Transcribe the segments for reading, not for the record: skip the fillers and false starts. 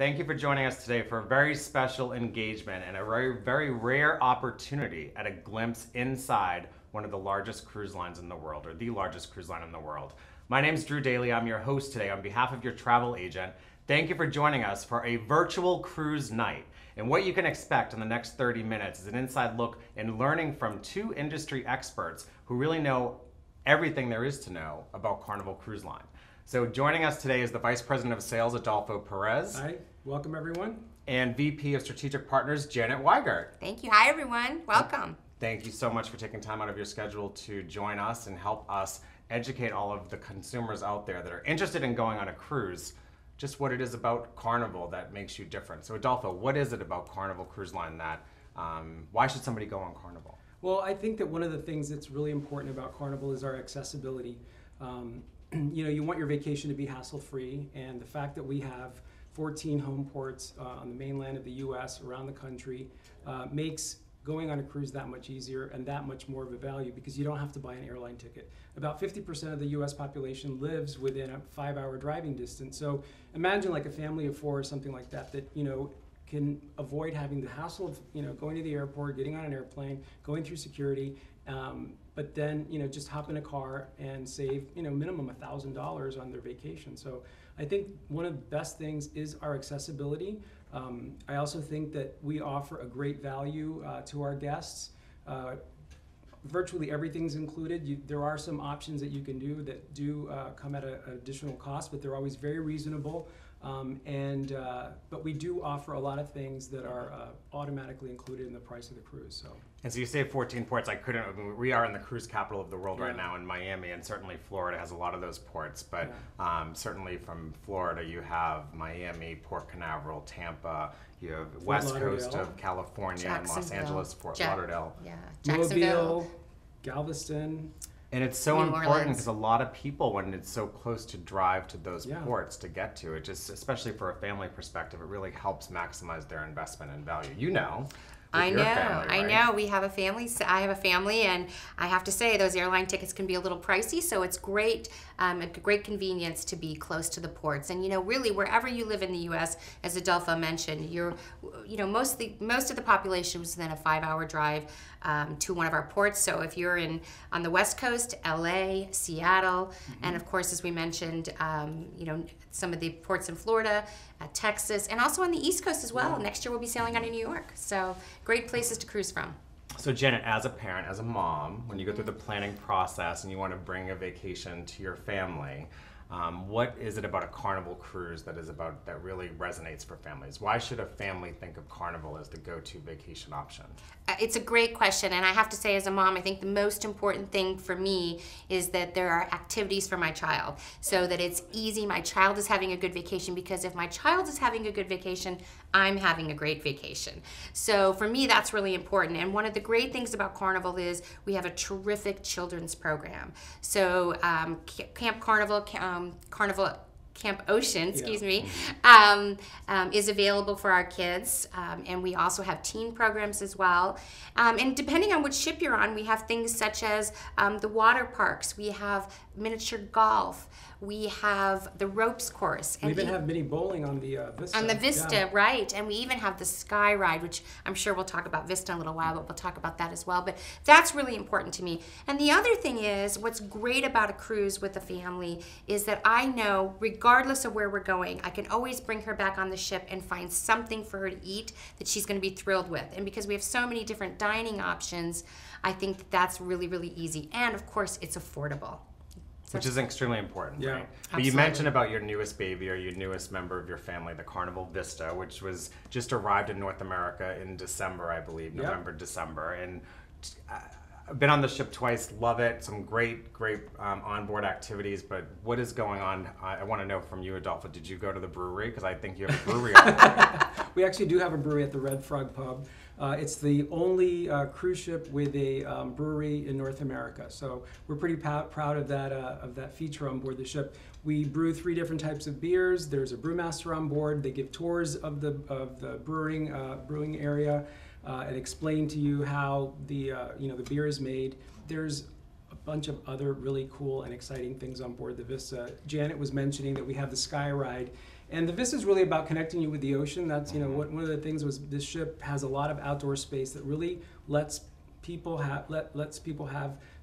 Thank you for joining us today for a very special engagement and a very rare opportunity at a glimpse inside one of the largest cruise lines in the world, or the largest cruise line in the world. My name is Drew Daly. I'm your host today on behalf of your travel agent. Thank you for joining us for a virtual cruise night. And what you can expect in the next 30 minutes is an inside look and learning from two industry experts who really know everything there is to know about Carnival Cruise Line. So joining us today is the Vice President of Sales, Adolfo Perez. Hi, welcome everyone. And VP of Strategic Partners, Janet Weigert. Thank you. Hi everyone. Welcome. Thank you so much for taking time out of your schedule to join us and help us educate all of the consumers out there that are interested in going on a cruise, just what it is about Carnival that makes you different. So Adolfo, what is it about Carnival Cruise Line that, why should somebody go on Carnival? Well, I think that one of the things that's really important about Carnival is our accessibility. You want your vacation to be hassle-free, and the fact that we have 14 home ports on the mainland of the U.S. around the country makes going on a cruise that much easier and that much more of a value because you don't have to buy an airline ticket. About 50% of the U.S. population lives within a 5-hour driving distance. So imagine like a family of 4 or something like that can avoid having the hassle of going to the airport, getting on an airplane, going through security, but then just hop in a car and save minimum $1,000 on their vacation. So I think one of the best things is our accessibility. I also think that we offer a great value to our guests. Virtually everything's included. There are some options that you can do that do come at an additional cost, but they're always very reasonable. But we do offer a lot of things that are automatically included in the price of the cruise. And so you say 14 ports. We are in the cruise capital of the world right now in Miami, and certainly Florida has a lot of those ports. But certainly from Florida, you have Miami, Port Canaveral, Tampa. You have West Coast of California and Los Angeles, Fort Lauderdale, Mobile, Galveston. And it's so important because a lot of people, when it's so close to drive to those ports to get to, it just, especially for a family perspective, it really helps maximize their investment and value. I know. We have a family. I have a family, and I have to say those airline tickets can be a little pricey. So it's great, a great convenience to be close to the ports. And really, wherever you live in the U.S., as Adolfo mentioned, most of the population is within a 5-hour drive to one of our ports. So if you're on the West Coast, L.A., Seattle, and of course, as we mentioned, some of the ports in Florida, Texas, and also on the East Coast as well. Yeah. Next year we'll be sailing out of New York. So great places to cruise from. So Janet, as a parent, as a mom, when you go through the planning process and you want to bring a vacation to your family, what is it about a Carnival cruise that really resonates for families? Why should a family think of Carnival as the go-to vacation option? It's a great question, and I have to say as a mom, I think the most important thing for me is that there are activities for my child so that it's easy. My child is having a good vacation, because if my child is having a good vacation, I'm having a great vacation. So for me, that's really important. And one of the great things about Carnival is we have a terrific children's program. So Camp Carnival, Camp Ocean, is available for our kids, and we also have teen programs as well. And depending on which ship you're on, we have things such as the water parks, we have miniature golf, we have the ropes course. We even have mini bowling on the Vista. On the Vista, right. And we even have the Sky Ride, which I'm sure we'll talk about Vista in a little while, but we'll talk about that as well. But that's really important to me. And the other thing is, what's great about a cruise with a family is that I know, regardless of where we're going, I can always bring her back on the ship and find something for her to eat that she's going to be thrilled with. And because we have so many different dining options, I think that's really, really easy. And of course, it's affordable. Which is extremely important, right? But Absolutely. you mentioned about your newest baby, or your newest member of your family, the Carnival Vista, which was just arrived in North America in December, I believe, November, December. And I've been on the ship twice, love it, some great onboard activities, but what is going on? I want to know from you, Adolfo, did you go to the brewery? Because I think you have a brewery on board. We actually do have a brewery at the Red Frog Pub. It's the only cruise ship with a brewery in North America, so we're pretty proud of that feature on board the ship. We brew 3 different types of beers. There's a brewmaster on board. They give tours of the brewing area and explain to you how the beer is made. There's a bunch of other really cool and exciting things on board the Vista. Janet was mentioning that we have the Sky Ride. And the Vista is really about connecting you with the ocean. That's, you know, one of the things was this ship has a lot of outdoor space that really lets people have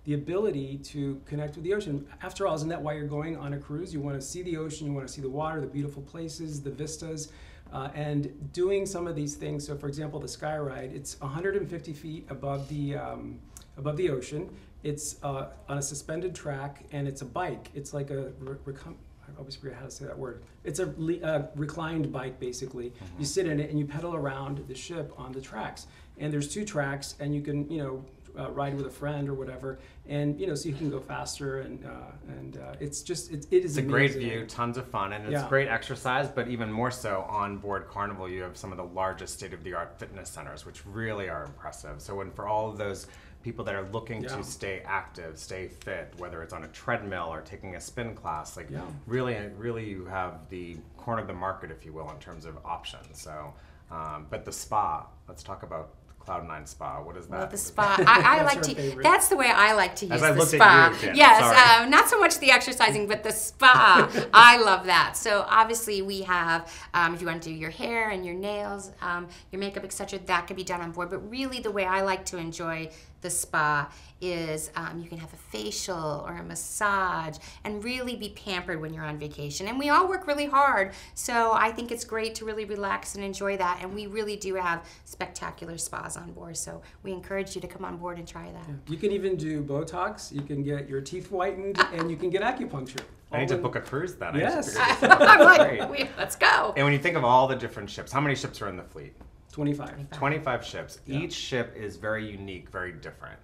the ability to connect with the ocean. After all, isn't that why you're going on a cruise? You want to see the ocean, you want to see the water, the beautiful places, the vistas, and doing some of these things. So, for example, the Sky Ride, it's 150 feet above the ocean. It's on a suspended track, and it's a bike. It's like a I always forget how to say that word. It's a reclined bike, basically. You sit in it and you pedal around the ship on the tracks. And there's 2 tracks, and you can, you know, ride with a friend or whatever, and you know, so you can go faster, and it's just it is a amazing. great view, tons of fun, and it's great exercise. But even more so, on board Carnival, you have some of the largest state-of-the-art fitness centers, which really are impressive. So, when for all of those people that are looking to stay active, stay fit, whether it's on a treadmill or taking a spin class, like really you have the corner of the market, if you will, in terms of options. So, but the spa, let's talk about Cloud9 Spa. What is that? Well, the spa, I like to, that's the way I like to use the spa. At you, yes, not so much the exercising, but the spa. I love that. So obviously we have, if you want to do your hair and your nails, your makeup, etc., that can be done on board. But really the way I like to enjoy the spa is you can have a facial or a massage and really be pampered when you're on vacation. And we all work really hard, so I think it's great to really relax and enjoy that. And we really do have spectacular spas on board, so we encourage you to come on board and try that. You can even do Botox, you can get your teeth whitened, and you can get acupuncture. I need to book a cruise then. Yes. I'm like, let's go. And when you think of all the different ships, how many ships are in the fleet? 25 ships. Each ship is very unique, very different.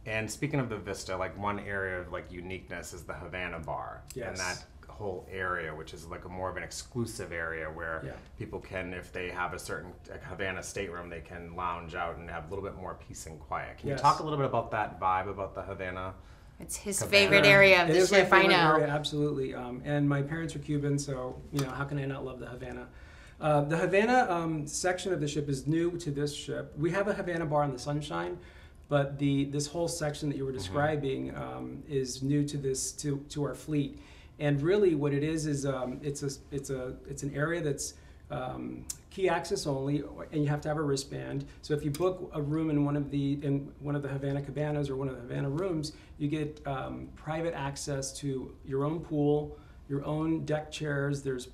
And speaking of the Vista, like one area of like uniqueness is the Havana Bar. And that whole area, which is like a more of an exclusive area where people can, if they have a certain Havana stateroom, they can lounge out and have a little bit more peace and quiet. Can you talk a little bit about that vibe, about the Havana? It's his favorite area of the ship, I know. Area, absolutely. And my parents are Cuban, so you know, how can I not love the Havana? The Havana section of the ship is new to this ship. We have a Havana Bar in the Sunshine, but this whole section that you were describing is new to this to our fleet. And really, what it is it's an area that's key access only, and you have to have a wristband. So if you book a room in one of the Havana cabanas or one of the Havana rooms, you get private access to your own pool, your own deck chairs. There's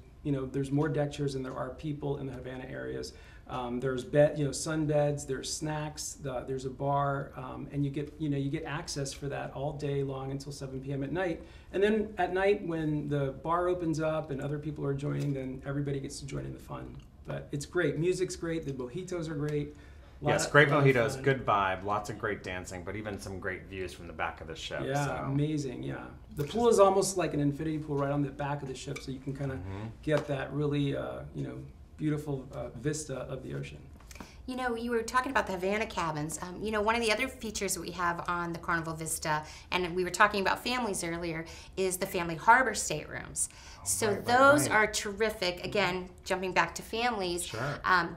more deck chairs than there are people in the Havana areas. There's sun beds, there's snacks, there's a bar, and you get access for that all day long until 7 p.m. at night. And then at night, when the bar opens up and other people are joining, then everybody gets to join in the fun. But it's great. Music's great. The mojitos are great. Yes, great mojitos, good vibe, lots of great dancing, but even some great views from the back of the ship. Yeah, amazing, yeah. The pool is almost like an infinity pool right on the back of the ship, so you can kind of get that really, beautiful vista of the ocean. You know, you were talking about the Havana cabins. One of the other features that we have on the Carnival Vista, and we were talking about families earlier, is the family harbor staterooms. Those are terrific. Again, jumping back to families,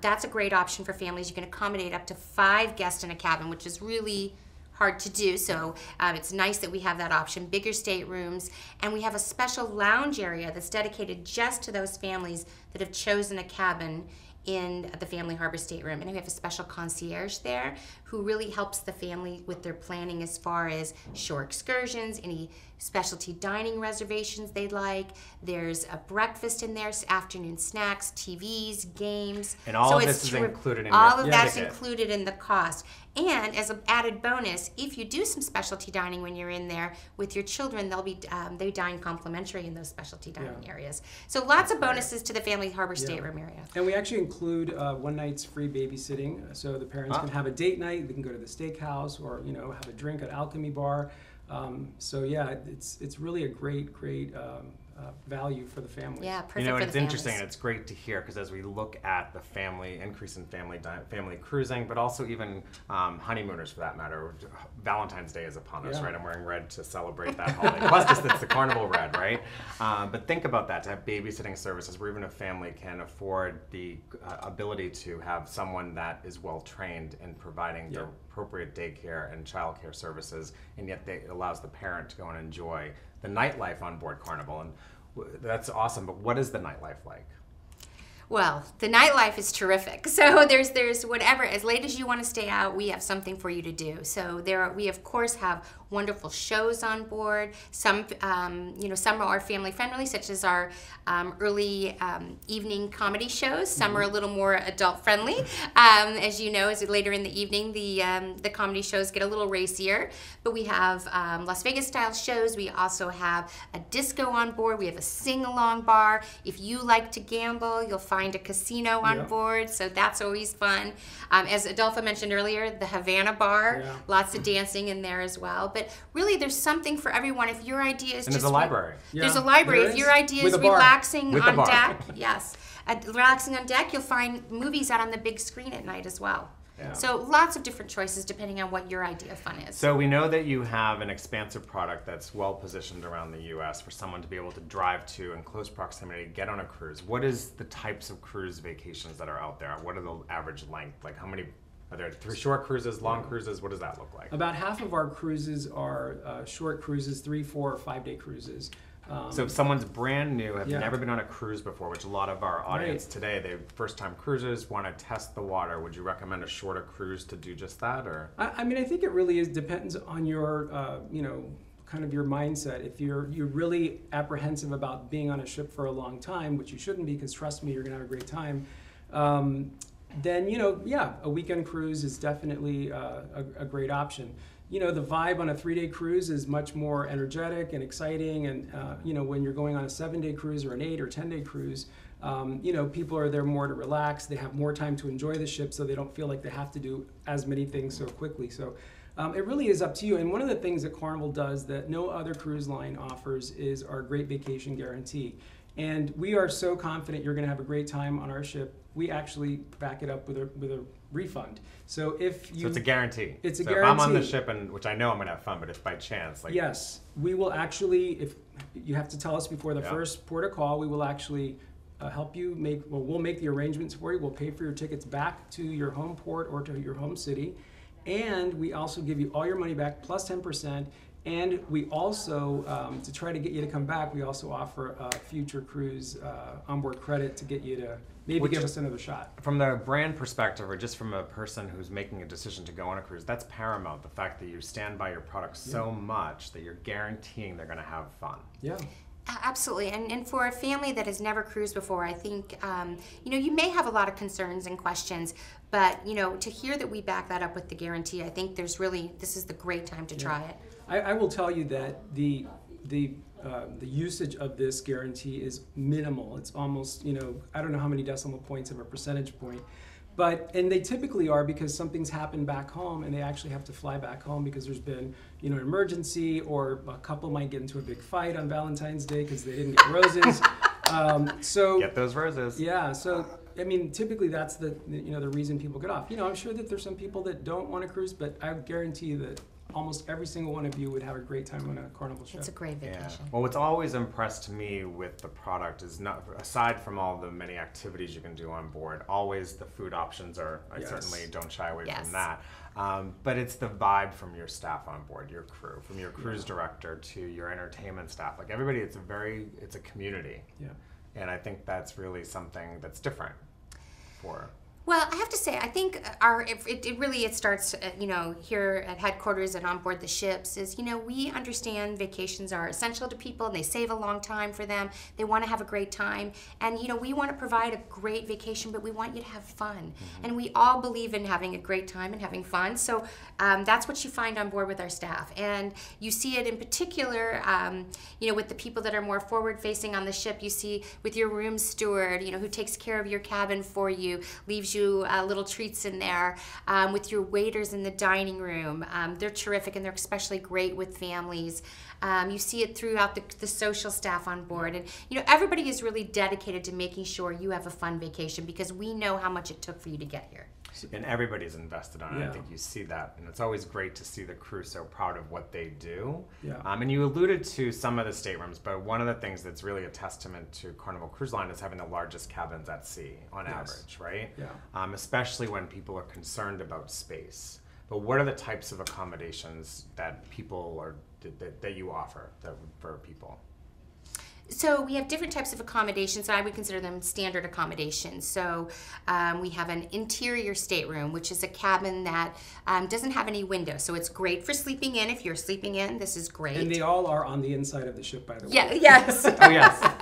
that's a great option for families. You can accommodate up to 5 guests in a cabin, which is really hard to do, so it's nice that we have that option. Bigger staterooms, and we have a special lounge area that's dedicated just to those families that have chosen a cabin in the family harbor stateroom. And we have a special concierge there who really helps the family with their planning as far as shore excursions, any specialty dining reservations they'd like. There's a breakfast in there, afternoon snacks, TVs, games. And all of this is included in all of that's included in the cost. And as an added bonus, if you do some specialty dining when you're in there with your children, they dine complimentary in those specialty dining areas. So lots of bonuses to the family harbor stateroom area. And we actually include one night's free babysitting, so the parents can have a date night. They can go to the steakhouse or have a drink at Alchemy Bar. It's really a great value for the family. Yeah, perfect. And it's interesting, and it's great to hear, because as we look at the increase in family cruising, but also even honeymooners for that matter, Valentine's Day is upon us, right? I'm wearing red to celebrate that holiday. Plus, just it's the Carnival red, right? But think about that, to have babysitting services where even a family can afford the ability to have someone that is well trained in providing the appropriate daycare and childcare services, and yet it allows the parent to go and enjoy the nightlife on board Carnival. And that's awesome, but what is the nightlife like? Well, the nightlife is terrific. So there's whatever, as late as you want to stay out, we have something for you to do. So we of course have wonderful shows on board. Some some are family friendly, such as our early evening comedy shows. Some are a little more adult friendly. As you know, as later in the evening, the comedy shows get a little racier. But we have Las Vegas style shows. We also have a disco on board. We have a sing along bar. If you like to gamble, you'll find a casino on board. So that's always fun. As Adolfo mentioned earlier, the Havana bar. Yeah. Lots of dancing in there as well. But really, there's something for everyone. If your idea is there's a library. There's a library. If your idea is relaxing on deck, yes, relaxing on deck, you'll find movies out on the big screen at night as well. Yeah. So lots of different choices depending on what your idea of fun is. So we know that you have an expansive product that's well positioned around the U.S. for someone to be able to drive to in close proximity, get on a cruise. What is the types of cruise vacations that are out there? What are the average length? Like how many? Are there short cruises, long cruises? What does that look like? About half of our cruises are short cruises, 3, 4, or 5-day cruises. So if someone's brand new, have never been on a cruise before, which a lot of our audience today, they're first-time cruisers, want to test the water, would you recommend a shorter cruise to do just that? Or I mean, I think it really depends on your, kind of your mindset. If you're really apprehensive about being on a ship for a long time, which you shouldn't be, because trust me, you're going to have a great time. Then, a weekend cruise is definitely a great option. The vibe on a 3-day cruise is much more energetic and exciting. And, when you're going on a 7-day cruise or an 8 or 10-day cruise, people are there more to relax. They have more time to enjoy the ship, so they don't feel like they have to do as many things so quickly. So it really is up to you. And one of the things that Carnival does that no other cruise line offers is our Great Vacation Guarantee. And we are so confident you're going to have a great time on our ship. We actually back it up with a refund. So if you, so it's a guarantee. It's a so guarantee. If I'm on the ship, and which I know I'm going to have fun, but if by chance, yes, we will actually. If you have to tell us before the first port of call, we will actually help you make. Well, we'll make the arrangements for you. We'll pay for your tickets back to your home port or to your home city, and we also give you all your money back plus 10%. And we also, to try to get you to come back, we also offer a future cruise onboard credit to get you to maybe give us another shot. From the brand perspective, or just from a person who's making a decision to go on a cruise, that's paramount. The fact that you stand by your product so much that you're guaranteeing they're going to have fun. Yeah. Absolutely, and for a family that has never cruised before, I think you may have a lot of concerns and questions, but to hear that we back that up with the guarantee, I think this is the great time to try it. I will tell you that the usage of this guarantee is minimal. It's almost I don't know how many decimal points of a percentage point. And they typically are because something's happened back home and they actually have to fly back home because there's been, an emergency, or a couple might get into a big fight on Valentine's Day because they didn't get roses. So get those roses. Yeah. So I mean, typically that's the reason people get off. I'm sure that there's some people that don't want to cruise, but I guarantee you that almost every single one of you would have a great time on a Carnival ship. It's a great vacation. Yeah. Well, what's always impressed me with the product is not, aside from all the many activities you can do on board, always the food options are, I certainly don't shy away from that. But it's the vibe from your staff on board, your crew, from your cruise director to your entertainment staff. Like everybody, it's a community. Yeah. And I think that's really something that's different for. Well, I have to say, I think it starts, here at headquarters and on board the ships is, we understand vacations are essential to people and they save a long time for them. They want to have a great time. And, we want to provide a great vacation, but we want you to have fun. Mm-hmm. And we all believe in having a great time and having fun. So that's what you find on board with our staff. And you see it in particular, with the people that are more forward-facing on the ship. You see with your room steward, who takes care of your cabin for you, leaves you little treats in there, with your waiters in the dining room. They're terrific and they're especially great with families. You see it throughout the social staff on board. And everybody is really dedicated to making sure you have a fun vacation because we know how much it took for you to get here. And everybody's invested on it. I think you see that. And it's always great to see the crew so proud of what they do. Yeah. And you alluded to some of the staterooms, but one of the things that's really a testament to Carnival Cruise Line is having the largest cabins at sea on average, right? Yeah. Especially when people are concerned about space. But what are the types of accommodations that people that you offer for people? So we have different types of accommodations. I would consider them standard accommodations. So we have an interior stateroom, which is a cabin that doesn't have any windows. So it's great for sleeping in. If you're sleeping in, this is great. And they all are on the inside of the ship, by the way. Yeah. Yes. Oh, yes.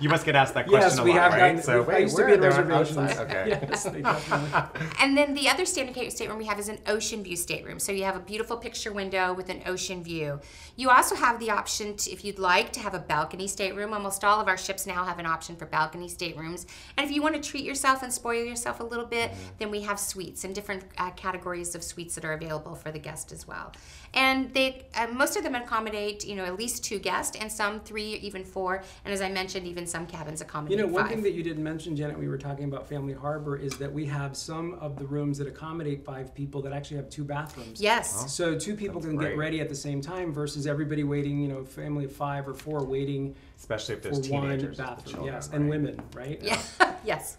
You must get asked that question a lot, right? Gotten, so I used to be in reservations. Okay. Yes, they definitely. And then the other standard stateroom we have is an ocean view stateroom. So you have a beautiful picture window with an ocean view. You also have the option, to, if you'd like, to have a balcony stateroom. Almost all of our ships now have an option for balcony staterooms. And if you want to treat yourself and spoil yourself a little bit, then we have suites and different categories of suites that are available for the guest as well. And they most of them accommodate, at least 2 guests, and some 3, even 4. And as I mentioned, even some cabins accommodate 5. One thing that you didn't mention, Janet, we were talking about Family Harbor, is that we have some of the rooms that accommodate 5 people that actually have 2 bathrooms. Yes. Oh, so 2 people can get ready at the same time versus everybody waiting, family of 5 or 4 waiting. Especially if there's for teenagers. one bathroom, Children, yes, right? and women, right? Yeah. Yes.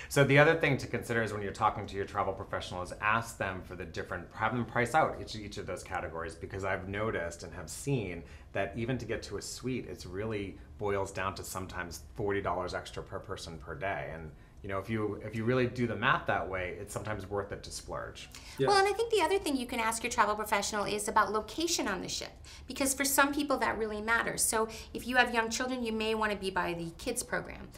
So the other thing to consider is when you're talking to your travel professional is ask them for have them price out each of those categories, because I've noticed and have seen that even to get to a suite, it's really boils down to sometimes $40 extra per person per day. And if you really do the math that way, it's sometimes worth it to splurge. Yes. Well, and I think the other thing you can ask your travel professional is about location on the ship, because for some people that really matters. So if you have young children, you may want to be by the kids program.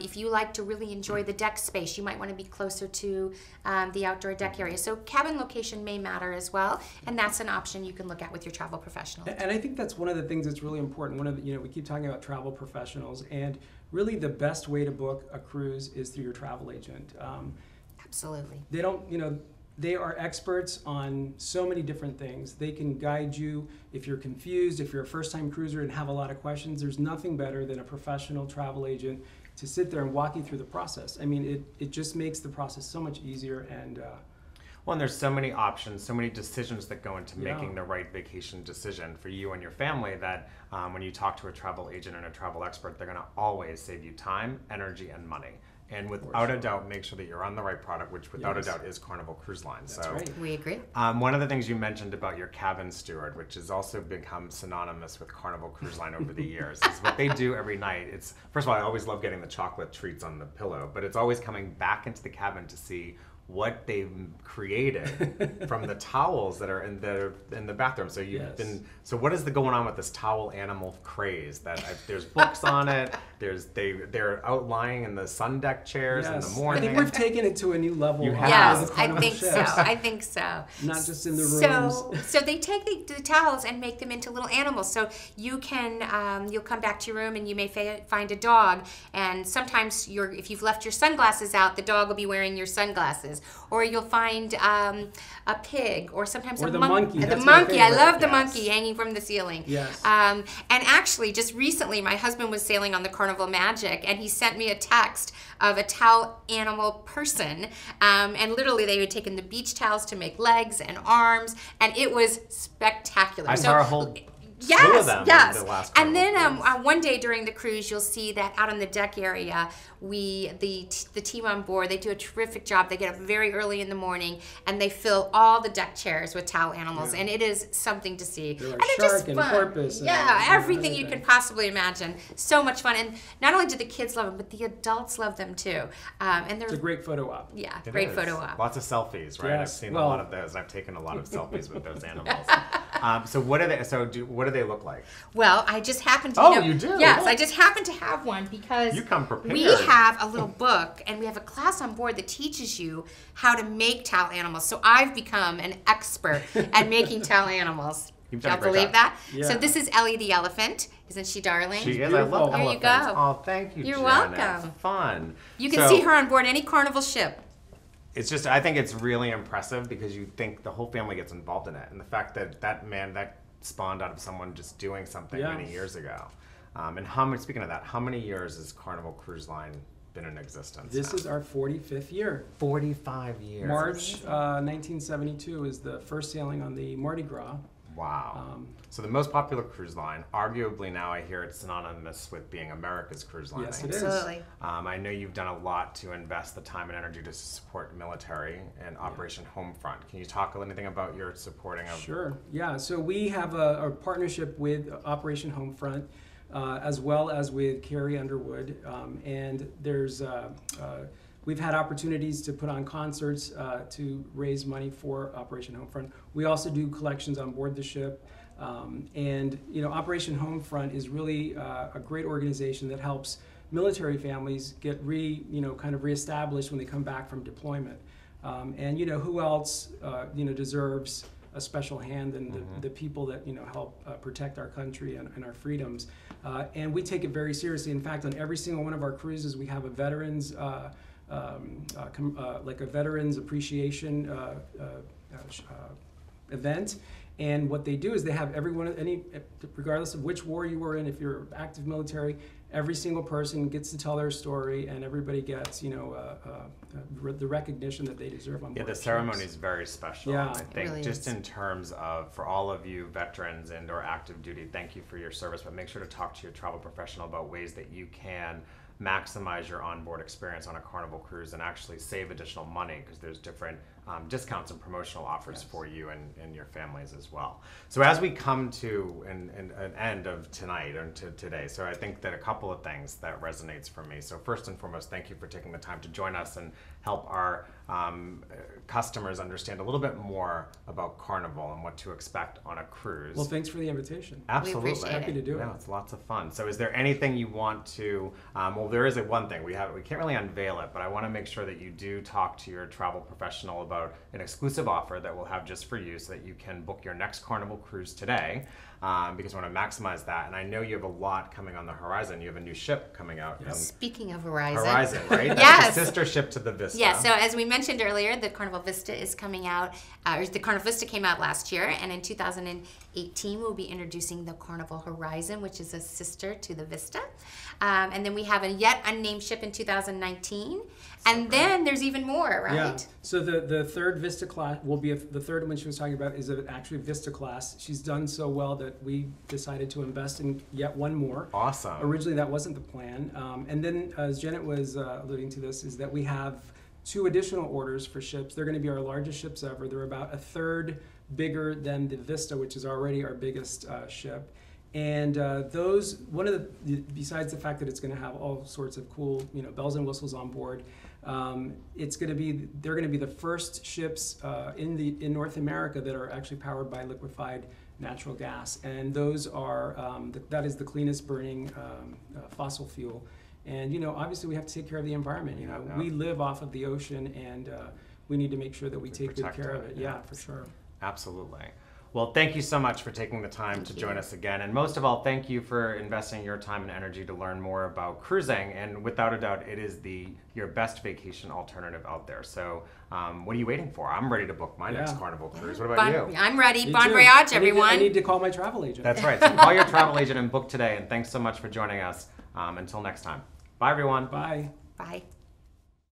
If you like to really enjoy the deck space, you might want to be closer to the outdoor deck area. So cabin location may matter as well, and that's an option you can look at with your travel professional. And I think that's one of the things that's really important. One of the, we keep talking about travel professionals, and really the best way to book a cruise is through your travel agent. Absolutely. They don't, they are experts on so many different things. They can guide you if you're confused, if you're a first-time cruiser and have a lot of questions. There's nothing better than a professional travel agent to sit there and walk you through the process. I mean, it just makes the process so much easier. And well, and there's so many options, so many decisions that go into making the right vacation decision for you and your family that when you talk to a travel agent and a travel expert, they're going to always save you time, energy, and money. And without a doubt, make sure that you're on the right product, which without a doubt is Carnival Cruise Line. That's right. We agree. One of the things you mentioned about your cabin steward, which has also become synonymous with Carnival Cruise Line over the years, is what they do every night. It's, first of all, I always love getting the chocolate treats on the pillow, but it's always coming back into the cabin to see what they've created from the towels that are in the bathroom. So so what is going on with this towel animal craze? There's books on it. They're out lying in the sun deck chairs in the morning. I think we've taken it to a new level. Yes, I think so. I think so. Not just in the rooms. So they take the towels and make them into little animals. So you can you'll come back to your room and you may find a dog, and sometimes if you've left your sunglasses out, the dog will be wearing your sunglasses. Or you'll find a pig, or sometimes or a the monkey. The monkey. I love the monkey hanging from the ceiling. Yes. And actually, just recently, my husband was sailing on the Carnival Magic, and he sent me a text of a towel animal person. And literally, they had taken the beach towels to make legs and arms, and it was spectacular. I saw a whole Yes, of them yes. in the last And then cruise. one day during the cruise, you'll see that out on the deck area, the team on board, they do a terrific job. They get up very early in the morning and they fill all the deck chairs with towel animals, and it is something to see. They're like and they're shark just and fun. porpoise. Yeah, everything you could possibly imagine. So much fun, and not only do the kids love them, but the adults love them too. And they're It's a great photo op. Yeah, It great is. photo op. Lots of selfies, right? Yes. I've seen a lot of those. I've taken a lot of selfies with those animals. So what do they look like? Well, I just happened to. Oh, you do? Yes, I just happen to have one because You come prepared. we have a little book and we have a class on board that teaches you how to make towel animals. So I've become an expert at making towel animals. You've done a Y'all great believe job. that? Yeah. So this is Ellie the elephant. Isn't she darling? She is. I beautiful. love There you elephants. go. Oh, thank you, You're Janet. welcome. Fun. You can see her on board any Carnival ship. It's just, I think it's really impressive because you think the whole family gets involved in it. And the fact that that spawned out of someone just doing something many years ago. And speaking of that, how many years has Carnival Cruise Line been in existence This now? is our 45th year. 45 years. March 1972 is the first sailing on the Mardi Gras. Wow. So the most popular cruise line, arguably now I hear it's synonymous with being America's cruise line. Yes, it is. Absolutely. I know you've done a lot to invest the time and energy to support military and Operation Homefront. Can you talk anything about your supporting of? Sure. Yeah. So we have a partnership with Operation Homefront. as well as with Carrie Underwood. And there's we've had opportunities to put on concerts to raise money for Operation Homefront. We also do collections on board the ship. And Operation Homefront is really a great organization that helps military families get kind of reestablished when they come back from deployment. And who else deserves a special hand than the people that help protect our country and our freedoms. And we take it very seriously. In fact, on every single one of our cruises, we have a veterans like a veterans appreciation event. And what they do is they have everyone, regardless of which war you were in, if you're active military, every single person gets to tell their story, and everybody gets, the recognition that they deserve on board. Yeah, the ceremony is very special. Yeah, I think really just is. in terms of, for all of you veterans and or active duty, thank you for your service, but make sure to talk to your travel professional about ways that you can maximize your onboard experience on a Carnival cruise and actually save additional money, because there's different discounts and promotional offers for you and your families as well. So as we come to an end of tonight and to today, so I think that a couple of things that resonates for me. So first and foremost, thank you for taking the time to join us and help our customers understand a little bit more about Carnival and what to expect on a cruise. Well, thanks for the invitation. Absolutely. We appreciate it. Happy to do it. Yeah, it's lots of fun. So is there anything you want to, well, there is one thing, we can't really unveil it, but I want to make sure that you do talk to your travel professional about an exclusive offer that we'll have just for you so that you can book your next Carnival cruise today, because I want to maximize that. And I know you have a lot coming on the horizon. You have a new ship coming out. Yes. Speaking of Horizon. Horizon, right? That's Yes. the sister ship to the Vista. Yeah, so as we mentioned earlier, the Carnival Vista is coming out, or the Carnival Vista came out last year, and in 2018 we'll be introducing the Carnival Horizon, which is a sister to the Vista. And then we have a yet unnamed ship in 2019, and then there's even more, right? Yeah. So the third Vista class will be the third one she was talking about is actually Vista class. She's done so well that we decided to invest in yet one more. Awesome. Originally, that wasn't the plan. And then, as Janet was alluding to this, is that we have 2 additional orders for ships. They're going to be our largest ships ever. They're about a third bigger than the Vista, which is already our biggest ship. And those, besides the fact that it's going to have all sorts of cool, bells and whistles on board, they're going to be the first ships in North America that are actually powered by liquefied natural gas, and those are that is the cleanest burning fossil fuel. And obviously we have to take care of the environment. We live off of the ocean, and we need to make sure that we take good care of it. Yeah, for sure. Absolutely. Well, thank you so much for taking the time to join us again. And most of all, thank you for investing your time and energy to learn more about cruising. And without a doubt, it is your best vacation alternative out there. So what are you waiting for? I'm ready to book my next Carnival cruise. What about you? I'm ready. Me Bon too. voyage, everyone. I need to call my travel agent. That's right. So call your travel agent and book today. And thanks so much for joining us. Until next time. Bye, everyone. Bye. Bye.